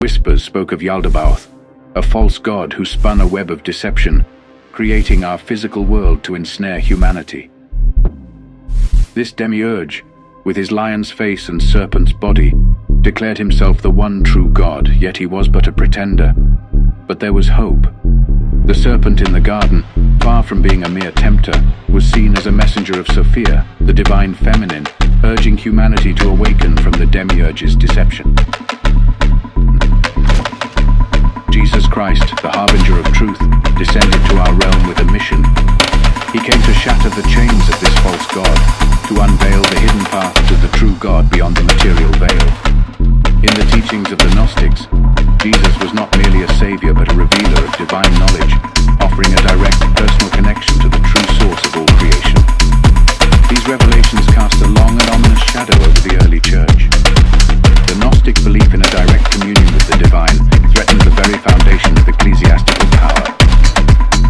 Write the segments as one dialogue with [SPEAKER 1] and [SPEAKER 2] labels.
[SPEAKER 1] Whispers spoke of Yaldabaoth, a false god who spun a web of deception, creating our physical world to ensnare humanity. This demiurge, with his lion's face and serpent's body, declared himself the one true god, yet he was but a pretender. But there was hope. The serpent in the garden, far from being a mere tempter, was seen as a messenger of Sophia, the divine feminine, urging humanity to awaken from the demiurge's deception. Jesus Christ, the harbinger of truth, descended to our realm with a mission. He came to shatter the chains of this false god, to unveil the hidden path to the true God beyond the material veil. In the teachings of the Gnostics, Jesus was not merely a savior but a revealer of divine knowledge, offering a direct personal connection to the true source of all creation. These revelations cast a long and ominous shadow over the early church. The Gnostic belief in a direct communion with the divine threatened the very foundation of ecclesiastical power.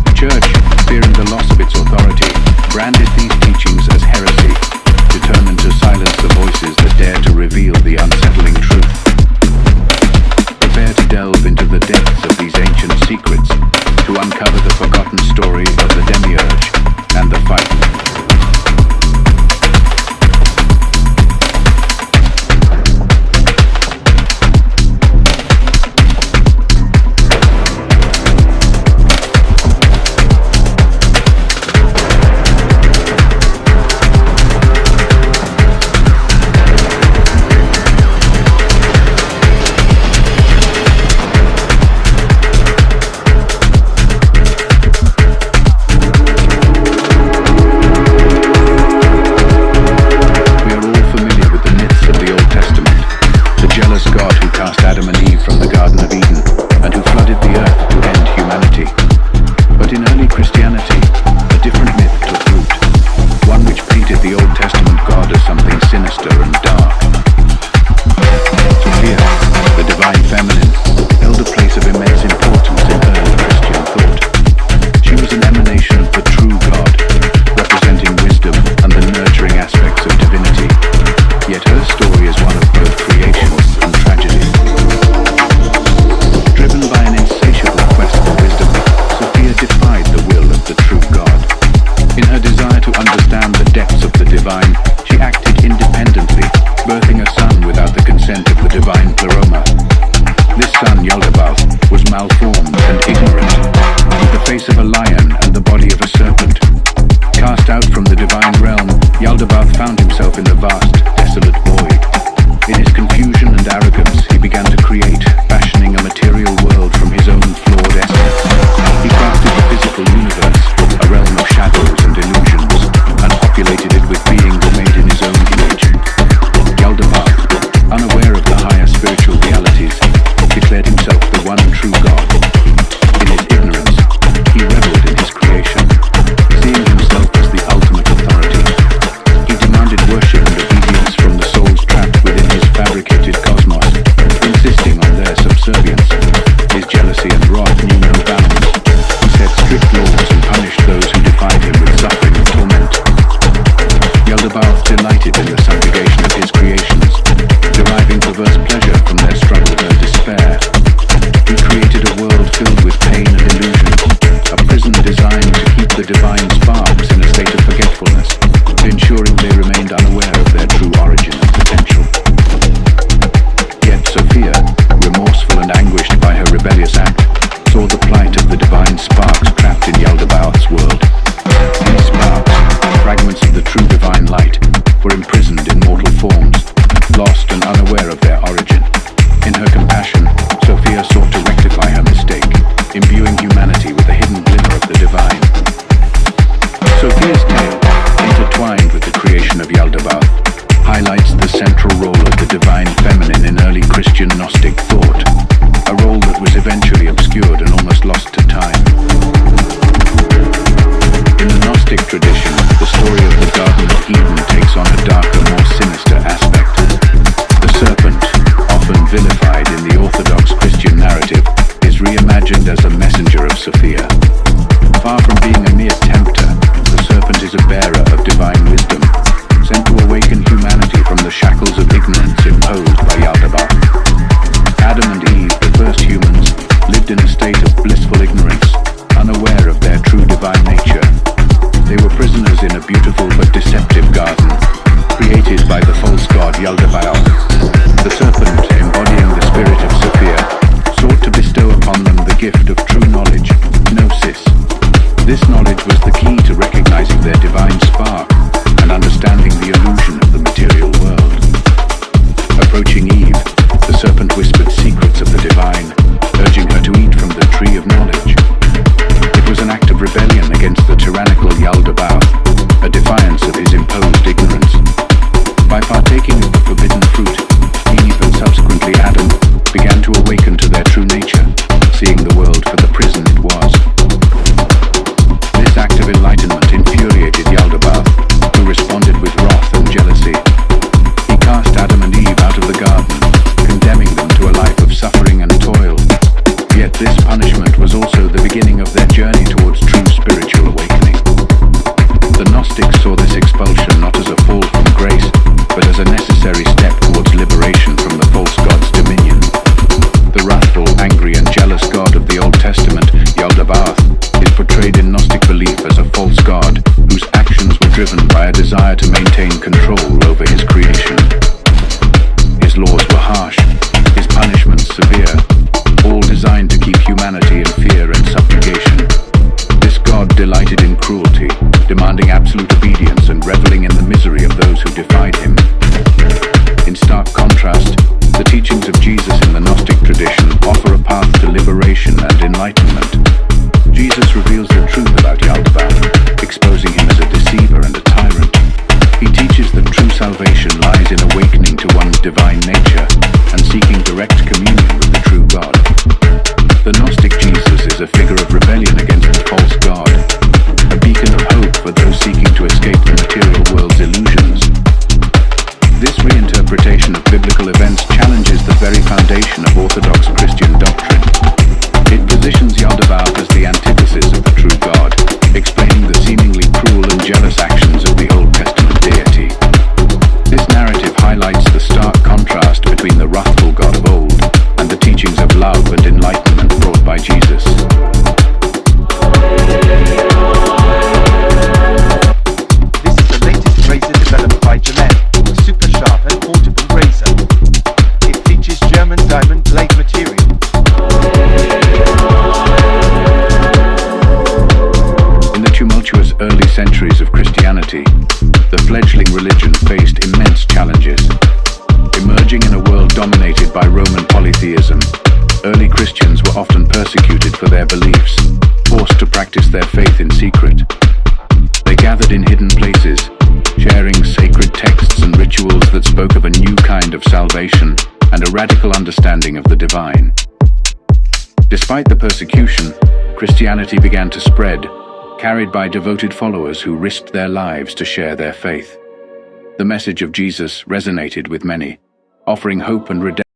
[SPEAKER 1] The church, fearing the loss of its authority, branded these teachings as heresy, determined to silence the voices that dare to reveal the unsettling truth. Prepare to delve into the depths of these ancient secrets, to uncover the forgotten story of the demiurge and the fight. Sophia. Far from being a mere tempter, the serpent is a first humans lived in a state of blissful ignorance, unaware of their true divine nature. They were prisoners in a beautiful but deceptive garden, created by the false god Yaldabaoth. The serpent, embodying the spirit of Sophia, sought to bestow upon them the gift of true knowledge, gnosis. This knowledge was the key to recognizing their divine spark and understanding the illusion of the material world. Approaching Eve, the serpent whispered secrets of the divine, urging her to eat from the tree of knowledge. It was an act of rebellion against the tyrannical Yaldabaoth, a defiance of his imposed ignorance. By partaking of the forbidden fruit, Eve and subsequently Adam began to awaken to their true nature, seeing the world for the prison it was. This act of enlightenment infuriated Yaldabaoth, who responded with wrath and jealousy. He cast Adam and Eve out of the garden, condemning them to a life of suffering and toil. Yet this punishment was also the beginning of their journey towards true spiritual awakening. The Gnostics saw this expulsion not as a fall from grace, but as a necessary step towards liberation from the false god's dominion. The wrathful, angry, and jealous god of the Old Testament, Yaldabaoth, is portrayed in Gnostic belief as a false god whose actions were driven by a desire to maintain control over his creation. His laws were harsh, his punishments severe, all designed to keep humanity in fear and subjugation. This god delighted in cruelty, demanding absolute obedience and reveling in the misery of those who defied him. In stark contrast, the teachings of Jesus in the Gnostic tradition offer a path to liberation and enlightenment. Jesus reveals the truth about Yaldabaoth, exposing him as a deceiver and a tyrant. He teaches that true salvation lies in awakening to one's divine nature and seeking direct communion with the true God. The Gnostic Jesus is a figure of rebellion against the false god, a beacon of hope for those seeking to escape the material world's illusions. This reinterpretation of biblical events challenges the very foundation of Orthodox Christian doctrine. It positions Yaldabaoth as the antithesis of the true God, explaining the seemingly cruel and jealous actions of the Old Testament deity. This narrative highlights the stark contrast between the wrathful God of old and the teachings of love and enlightenment brought by Jesus.
[SPEAKER 2] This is the latest razor developed by Gillette, a super sharp and portable razor. It features German diamond blade material.
[SPEAKER 1] In the tumultuous early centuries of Christianity, the fledgling religion faced immense challenges. Emerging in a world dominated by Roman polytheism, early Christians were often persecuted for their beliefs, forced to practice their faith in secret. They gathered in hidden places, sharing sacred texts and rituals that spoke of a new kind of salvation and a radical understanding of the divine. Despite the persecution, Christianity began to spread, carried by devoted followers who risked their lives to share their faith. The message of Jesus resonated with many, offering hope and redemption.